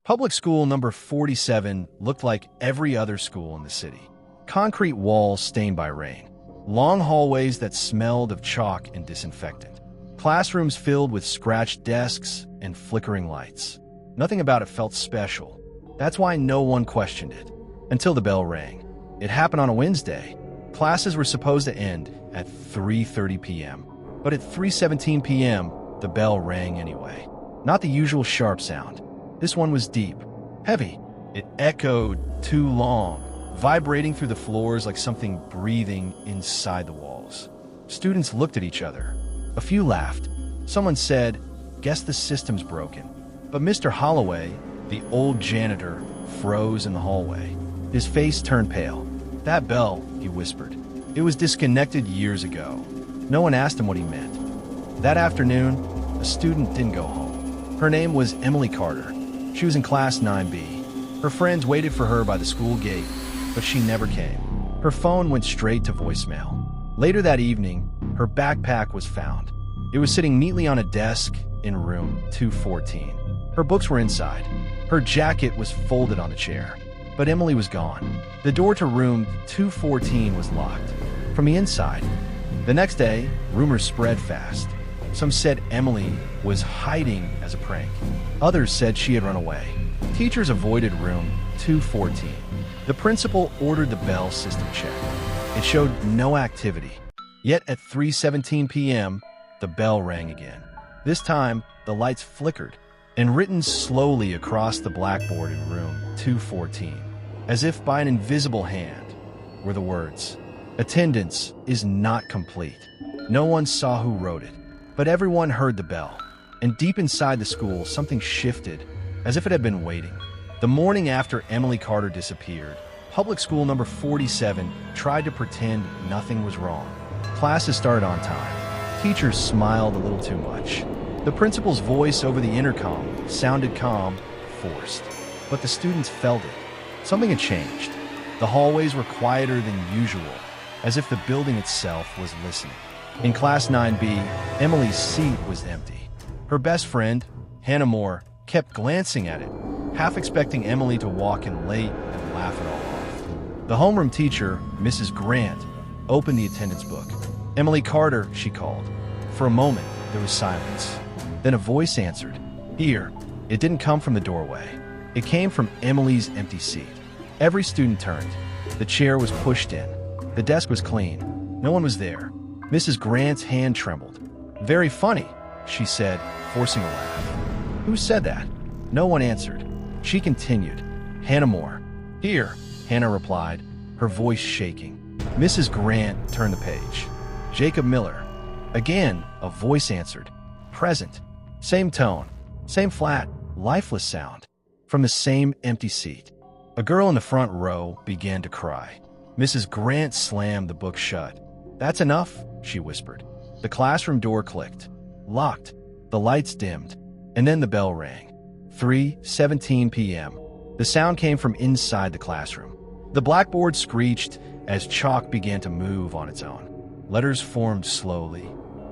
Public school number 47 looked like every other school in the city. Concrete walls stained by rain. Long hallways that smelled of chalk and disinfectant. Classrooms filled with scratched desks and flickering lights. Nothing about it felt special. That's why no one questioned it. Until the bell rang. It happened on a Wednesday. Classes were supposed to end at 3:30 p.m. But at 3:17 p.m., the bell rang anyway. Not the usual sharp sound. This one was deep, heavy. It echoed too long, vibrating through the floors like something breathing inside the walls. Students looked at each other. A few laughed. Someone said, "Guess the system's broken." But Mr. Holloway, the old janitor, froze in the hallway. His face turned pale. "That bell," he whispered. "It was disconnected years ago." No one asked him what he meant. That afternoon, a student didn't go home. Her name was Emily Carter. She was in class 9B. Her friends waited for her by the school gate, but she never came. Her phone went straight to voicemail. Later that evening, her backpack was found. It was sitting neatly on a desk in room 214. Her books were inside. Her jacket was folded on the chair. But Emily was gone. The door to room 214 was locked from the inside. The next day, rumors spread fast. Some said Emily was hiding as a prank. Others said she had run away. Teachers avoided room 214. The principal ordered the bell system checked. It showed no activity. Yet at 3:17 p.m., the bell rang again. This time, the lights flickered, and written slowly across the blackboard in room 214, as if by an invisible hand, were the words, "Attendance is not complete." No one saw who wrote it, but everyone heard the bell. And deep inside the school, something shifted, as if it had been waiting. The morning after Emily Carter disappeared, public school number 47 tried to pretend nothing was wrong. Classes started on time. Teachers smiled a little too much. The principal's voice over the intercom sounded calm, forced. But the students felt it. Something had changed. The hallways were quieter than usual, as if the building itself was listening. In class 9B, Emily's seat was empty. Her best friend, Hannah Moore, kept glancing at it, half expecting Emily to walk in late and laugh it all off. The homeroom teacher, Mrs. Grant, opened the attendance book. "Emily Carter," she called. For a moment, there was silence. Then a voice answered, "Here." It didn't come from the doorway. It came from Emily's empty seat. Every student turned. The chair was pushed in. The desk was clean. No one was there. Mrs. Grant's hand trembled. "Very funny," she said, forcing a laugh. "Who said that?" No one answered. She continued, "Hannah Moore." "Here," Hannah replied, her voice shaking. Mrs. Grant turned the page. "Jacob Miller." Again, a voice answered, "Present." Same tone, same flat, lifeless sound, from the same empty seat. A girl in the front row began to cry. Mrs. Grant slammed the book shut. "That's enough," she whispered. The classroom door clicked. Locked. The lights dimmed. And then the bell rang. 3:17 p.m. The sound came from inside the classroom. The blackboard screeched as chalk began to move on its own. Letters formed slowly.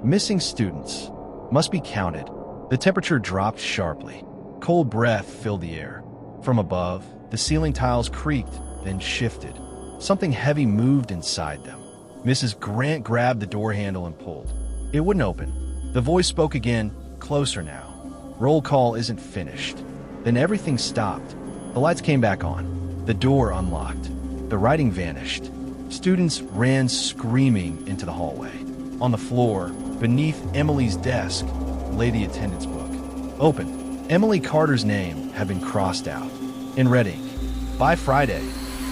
Missing students must be counted. The temperature dropped sharply. Cold breath filled the air. From above, the ceiling tiles creaked, then shifted. Something heavy moved inside them. Mrs. Grant grabbed the door handle and pulled. It wouldn't open. The voice spoke again, closer now. "Roll call isn't finished." Then everything stopped. The lights came back on. The door unlocked. The writing vanished. Students ran screaming into the hallway. On the floor, beneath Emily's desk, lay the attendance book. Open. Emily Carter's name had been crossed out, in red ink. By Friday,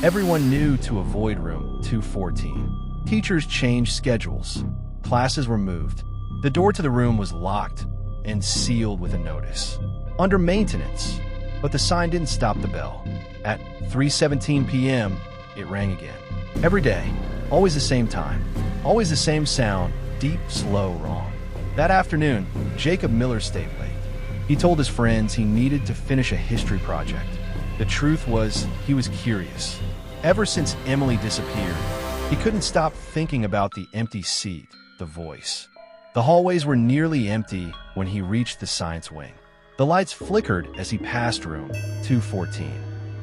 everyone knew to avoid room 214. Teachers changed schedules. Classes were moved. The door to the room was locked and sealed with a notice. Under maintenance. But the sign didn't stop the bell. At 3:17 p.m., it rang again. Every day, always the same time, always the same sound, deep, slow, wrong. That afternoon, Jacob Miller stayed late. He told his friends he needed to finish a history project. The truth was, he was curious. Ever since Emily disappeared, he couldn't stop thinking about the empty seat, the voice. The hallways were nearly empty when he reached the science wing. The lights flickered as he passed room 214.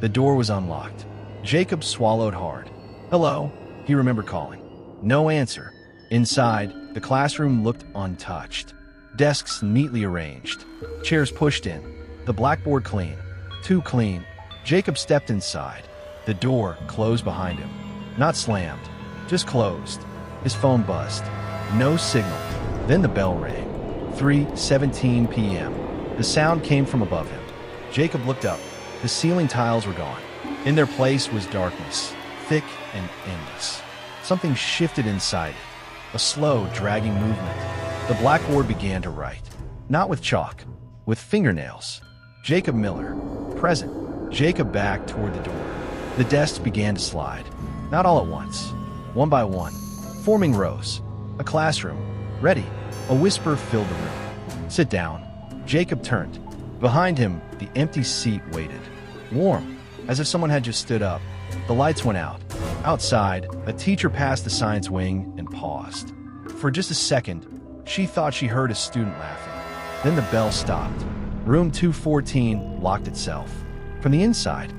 The door was unlocked. Jacob swallowed hard. "Hello," he remembered calling. No answer. Inside, the classroom looked untouched. Desks neatly arranged. Chairs pushed in. The blackboard clean. Too clean. Jacob stepped inside. The door closed behind him. Not slammed, just closed. His phone buzzed. No signal. Then the bell rang. 3:17 p.m. The sound came from above him. Jacob looked up. The ceiling tiles were gone. In their place was darkness, thick and endless. Something shifted inside it. A slow, dragging movement. The blackboard began to write. Not with chalk, with fingernails. Jacob Miller. Present. Jacob backed toward the door. The desks began to slide. Not all at once. One by one. Forming rows. A classroom. Ready. A whisper filled the room. "Sit down." Jacob turned. Behind him, the empty seat waited. Warm, as if someone had just stood up. The lights went out. Outside, a teacher passed the science wing and paused. For just a second, she thought she heard a student laughing. Then the bell stopped. Room 214 locked itself. From the inside.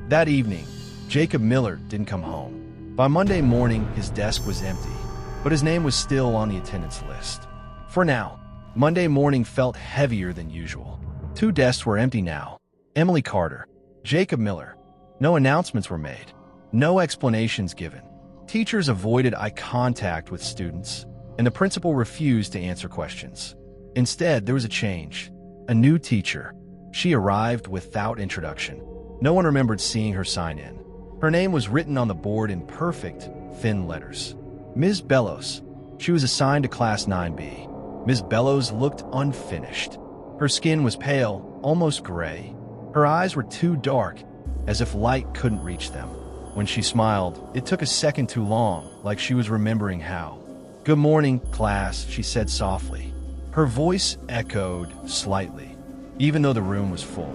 That evening, Jacob Miller didn't come home. By Monday morning, his desk was empty, but his name was still on the attendance list. For now, Monday morning felt heavier than usual. 2 desks were empty now. Emily Carter, Jacob Miller. No announcements were made. No explanations given. Teachers avoided eye contact with students, and the principal refused to answer questions. Instead, there was a change. A new teacher. She arrived without introduction. No one remembered seeing her sign in. Her name was written on the board in perfect, thin letters. Ms. Bellows. She was assigned to Class 9B. Ms. Bellows looked unfinished. Her skin was pale, almost gray. Her eyes were too dark, as if light couldn't reach them. When she smiled, it took a second too long, like she was remembering how. "Good morning, class," she said softly. Her voice echoed slightly, even though the room was full.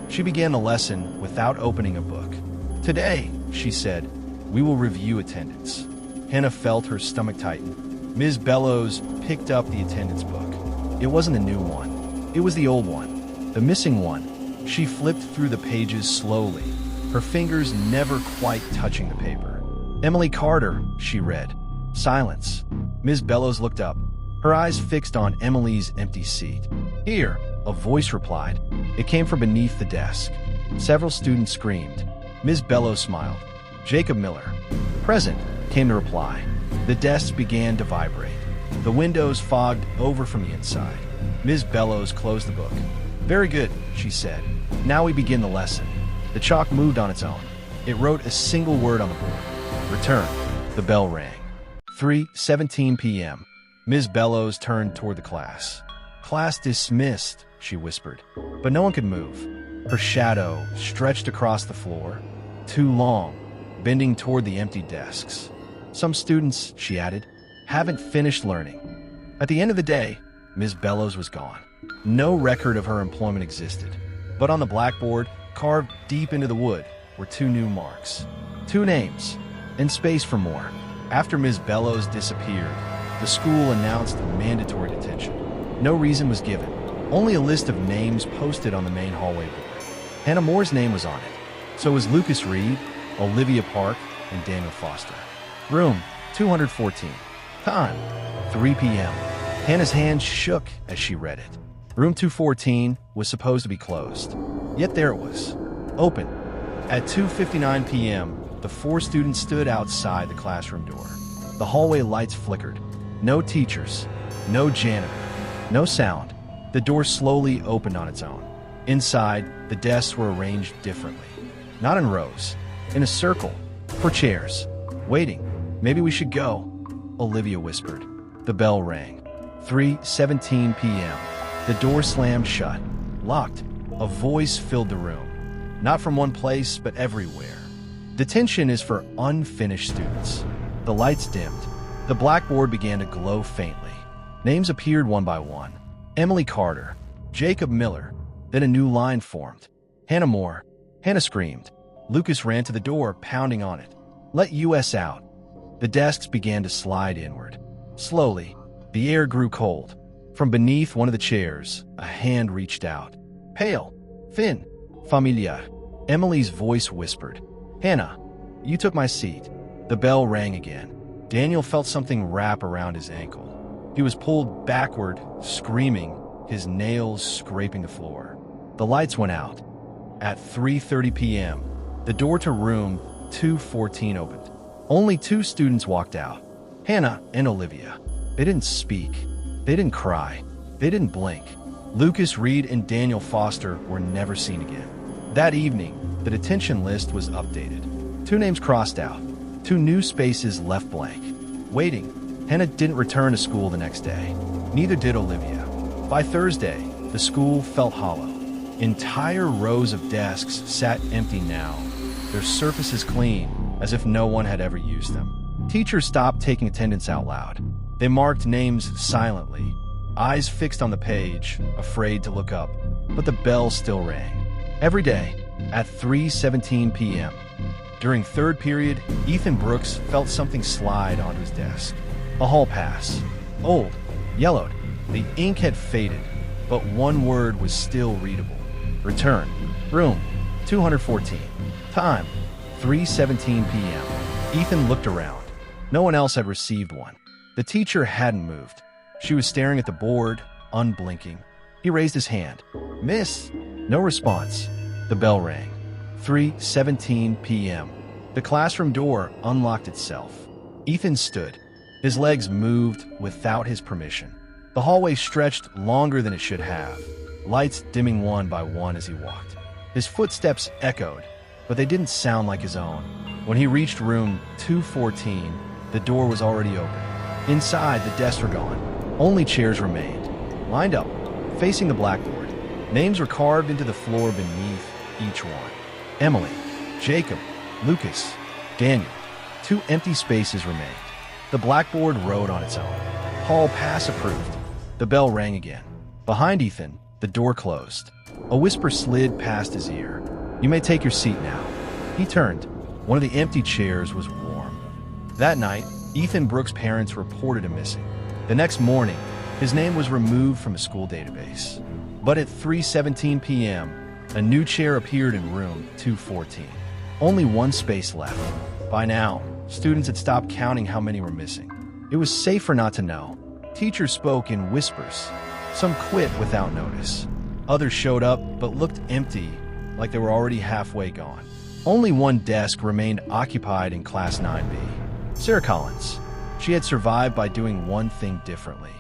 She began the lesson without opening a book. "Today," she said, "we will review attendance." Hannah felt her stomach tighten. Ms. Bellows picked up the attendance book. It wasn't a new one. It was the old one, the missing one. She flipped through the pages slowly, her fingers never quite touching the paper. "Emily Carter," she read. Silence. Ms. Bellows looked up, her eyes fixed on Emily's empty seat. "Here," a voice replied. It came from beneath the desk. Several students screamed. Ms. Bellows smiled. "Jacob Miller." "Present," came the reply. The desks began to vibrate. The windows fogged over from the inside. Ms. Bellows closed the book. "Very good," she said. "Now we begin the lesson." The chalk moved on its own. It wrote a single word on the board. "Return." The bell rang. 3:17 p.m. Ms. Bellows turned toward the class. "Class dismissed," she whispered. But no one could move. Her shadow stretched across the floor, too long, bending toward the empty desks. "Some students," she added, "haven't finished learning." At the end of the day, Ms. Bellows was gone. No record of her employment existed. But on the blackboard, carved deep into the wood, were 2 new marks. 2 names, and space for more. After Ms. Bellows disappeared, the school announced mandatory detention. No reason was given, only a list of names posted on the main hallway board. Hannah Moore's name was on it. So was Lucas Reed, Olivia Park, and Daniel Foster. Room 214. Time 3 p.m. Hannah's hand shook as she read it. Room 214 was supposed to be closed. Yet there it was, open. At 2:59 p.m., the 4 students stood outside the classroom door. The hallway lights flickered. No teachers, no janitor, no sound. The door slowly opened on its own. Inside, the desks were arranged differently. Not in rows, in a circle, 4 chairs. "Waiting. Maybe we should go," Olivia whispered. The bell rang. 3:17 p.m. The door slammed shut. Locked. A voice filled the room. Not from one place, but everywhere. "Detention is for unfinished students." The lights dimmed. The blackboard began to glow faintly. Names appeared one by one. Emily Carter, Jacob Miller. Then a new line formed. "Hannah Moore." Hannah screamed. Lucas ran to the door, pounding on it. "Let us out." The desks began to slide inward. Slowly, the air grew cold. From beneath one of the chairs, a hand reached out. Pale, thin, familiar. Emily's voice whispered, "Hannah, you took my seat." The bell rang again. Daniel felt something wrap around his ankle. He was pulled backward, screaming, his nails scraping the floor. The lights went out. At 3:30 p.m., the door to room 214 opened. Only 2 students walked out, Hannah and Olivia. They didn't speak. They didn't cry. They didn't blink. Lucas Reed and Daniel Foster were never seen again. That evening, the detention list was updated. 2 names crossed out. 2 new spaces left blank. Waiting, Hannah didn't return to school the next day. Neither did Olivia. By Thursday, the school felt hollow. Entire rows of desks sat empty now, their surfaces clean, as if no one had ever used them. Teachers stopped taking attendance out loud. They marked names silently, eyes fixed on the page, afraid to look up. But the bell still rang. Every day, at 3:17 p.m. During third period, Ethan Brooks felt something slide onto his desk. A hall pass. Old, yellowed. The ink had faded, but one word was still readable. Return. Room 214. Time 3:17 p.m. Ethan looked around. No one else had received one. The teacher hadn't moved. She was staring at the board, unblinking. He raised his hand. "Miss." No response. The bell rang. 3:17 p.m. The classroom door unlocked itself. Ethan stood. His legs moved without his permission. The hallway stretched longer than it should have, lights dimming one by one as he walked. His footsteps echoed, but they didn't sound like his own. When he reached room 214, the door was already open. Inside, the desks were gone. Only chairs remained, lined up, facing the blackboard. Names were carved into the floor beneath each one. Emily, Jacob, Lucas, Daniel. 2 empty spaces remained. The blackboard wrote on its own. Hall pass approved. The bell rang again. Behind Ethan, the door closed. A whisper slid past his ear. "You may take your seat now." He turned. One of the empty chairs was warm. That night, Ethan Brooks' parents reported him missing. The next morning, his name was removed from the school database. But at 3:17 p.m., a new chair appeared in room 214. Only one space left. By now, students had stopped counting how many were missing. It was safer not to know. Teachers spoke in whispers. Some quit without notice. Others showed up but looked empty, like they were already halfway gone. Only one desk remained occupied in Class 9B. Sarah Collins. She had survived by doing one thing differently.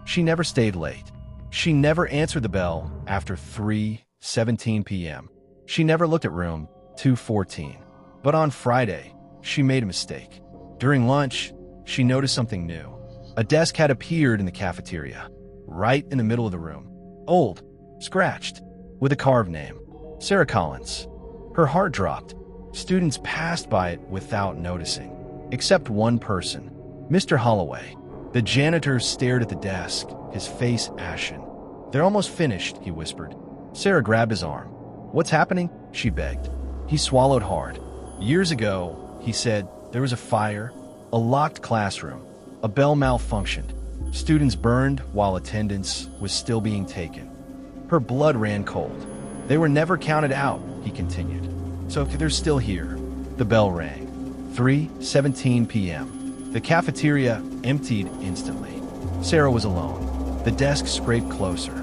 She never stayed late. She never answered the bell after 3:17 p.m. She never looked at room 214. But on Friday, she made a mistake. During lunch, she noticed something new. A desk had appeared in the cafeteria, right in the middle of the room. Old, scratched, with a carved name. Sarah Collins. Her heart dropped. Students passed by it without noticing, except one person, Mr. Holloway. The janitor stared at the desk, his face ashen. "They're almost finished," he whispered. Sarah grabbed his arm. "What's happening?" she begged. He swallowed hard. "Years ago," he said, "there was a fire, a locked classroom. A bell malfunctioned. Students burned while attendance was still being taken." Her blood ran cold. "They were never counted out," he continued. "So they're still here." The bell rang. 3:17 p.m. The cafeteria emptied instantly. Sarah was alone. The desk scraped closer.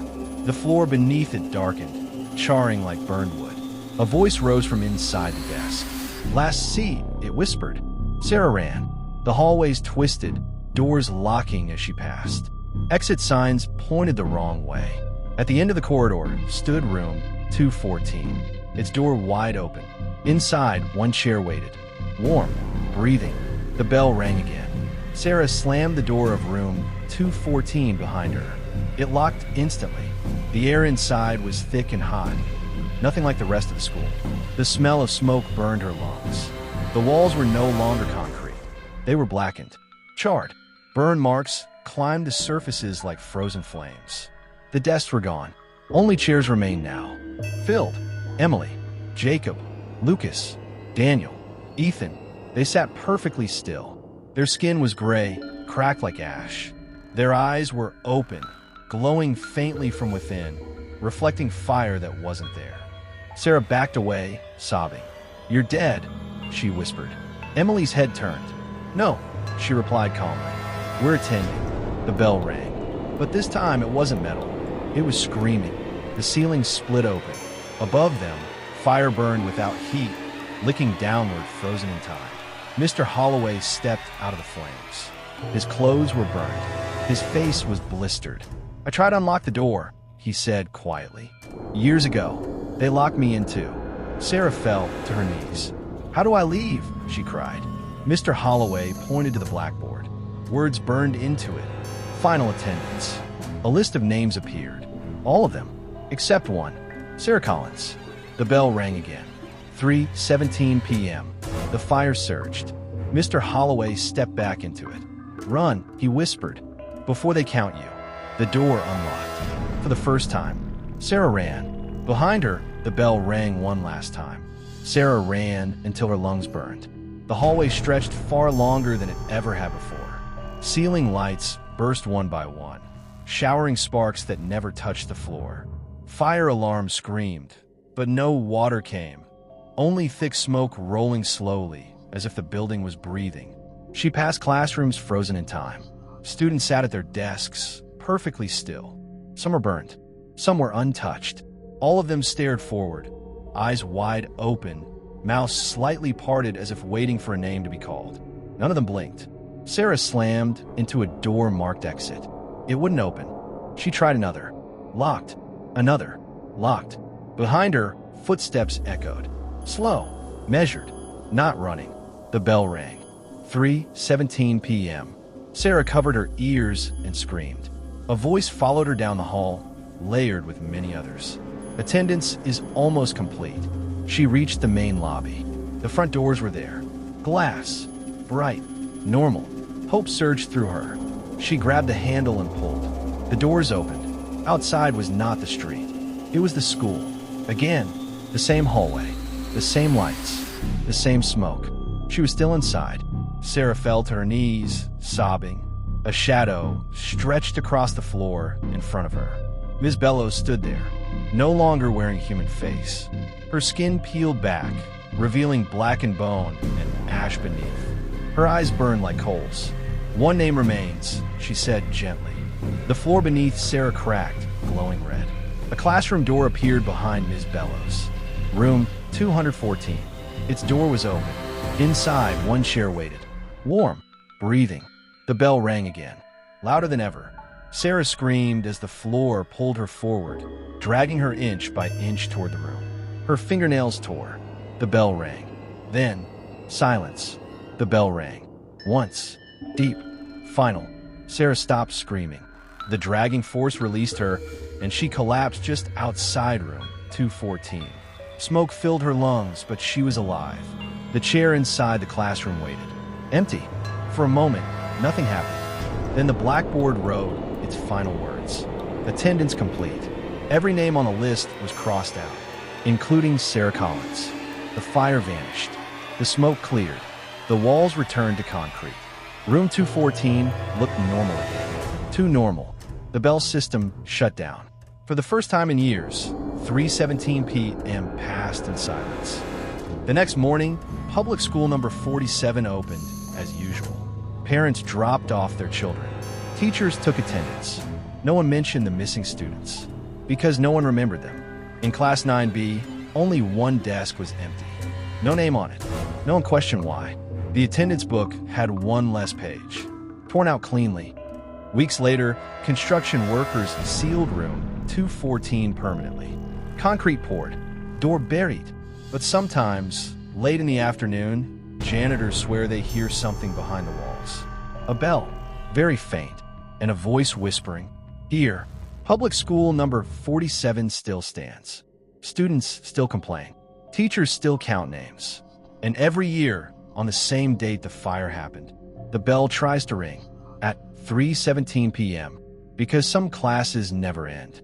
The floor beneath it darkened, charring like burned wood. A voice rose from inside the desk. "Last seat," it whispered. Sarah ran. The hallways twisted, doors locking as she passed. Exit signs pointed the wrong way. At the end of the corridor stood room 214, its door wide open. Inside, one chair waited, warm, breathing. The bell rang again. Sarah slammed the door of room 214 behind her. It locked instantly. The air inside was thick and hot, nothing like the rest of the school. The smell of smoke burned her lungs. The walls were no longer concrete. They were blackened, charred. Burn marks climbed the surfaces like frozen flames. The desks were gone. Only chairs remained now. Filled. Emily, Jacob, Lucas, Daniel, Ethan. They sat perfectly still. Their skin was gray, cracked like ash. Their eyes were open, glowing faintly from within, reflecting fire that wasn't there. Sarah backed away, sobbing. "You're dead," she whispered. Emily's head turned. "No," she replied calmly. "We're attending." The bell rang. But this time it wasn't metal. It was screaming. The ceiling split open. Above them, fire burned without heat, licking downward, frozen in time. Mr. Holloway stepped out of the flames. His clothes were burned. His face was blistered. "I tried to unlock the door," he said quietly. "Years ago, they locked me in too." Sarah fell to her knees. "How do I leave?" she cried. Mr. Holloway pointed to the blackboard. Words burned into it. "Final attendance." A list of names appeared. All of them, except one. Sarah Collins. The bell rang again. 3:17 p.m. The fire surged. Mr. Holloway stepped back into it. "Run," he whispered. "Before they count you." The door unlocked. For the first time, Sarah ran. Behind her, the bell rang one last time. Sarah ran until her lungs burned. The hallway stretched far longer than it ever had before. Ceiling lights burst one by one, showering sparks that never touched the floor. Fire alarms screamed, but no water came. Only thick smoke rolling slowly, as if the building was breathing. She passed classrooms frozen in time. Students sat at their desks, perfectly still. Some were burned. Some were untouched. All of them stared forward, eyes wide open, mouths slightly parted as if waiting for a name to be called. None of them blinked. Sarah slammed into a door marked exit. It wouldn't open. She tried another. Locked. Another. Locked. Behind her, footsteps echoed. Slow. Measured. Not running. The bell rang. 3:17 p.m. Sarah covered her ears and screamed. A voice followed her down the hall, layered with many others. Attendance is almost complete. She reached the main lobby. The front doors were there. Glass. Bright. Normal. Hope surged through her. She grabbed the handle and pulled. The doors opened. Outside was not the street. It was the school. Again, the same hallway. The same lights. The same smoke. She was still inside. Sarah fell to her knees, sobbing. A shadow stretched across the floor in front of her. Ms. Bellows stood there, no longer wearing a human face. Her skin peeled back, revealing blackened bone and ash beneath. Her eyes burned like coals. "One name remains," she said gently. The floor beneath Sarah cracked, glowing red. A classroom door appeared behind Ms. Bellows. Room 214. Its door was open. Inside, one chair waited. Warm, breathing. The bell rang again, louder than ever. Sarah screamed as the floor pulled her forward, dragging her inch by inch toward the room. Her fingernails tore. The bell rang. Then, silence. The bell rang. Once. Deep. Final. Sarah stopped screaming. The dragging force released her, and she collapsed just outside room 214. Smoke filled her lungs, but she was alive. The chair inside the classroom waited. Empty. For a moment, nothing happened. Then the blackboard wrote its final words. Attendance complete. Every name on the list was crossed out, including Sarah Collins. The fire vanished. The smoke cleared. The walls returned to concrete. Room 214 looked normal again. Too normal. The bell system shut down. For the first time in years, 3:17 p.m. passed in silence. The next morning, public school number 47 opened as usual. Parents dropped off their children. Teachers took attendance. No one mentioned the missing students, because no one remembered them. In Class 9B, only one desk was empty. No name on it. No one questioned why. The attendance book had one less page, torn out cleanly. Weeks later, construction workers sealed room 214 permanently. Concrete poured, door buried. But sometimes, late in the afternoon, janitors swear they hear something behind the walls. A bell, very faint, and a voice whispering, "Here." Public school number 47 still stands. Students still complain. Teachers still count names. And every year, on the same date the fire happened, the bell tries to ring at 3:17 p.m. because some classes never end.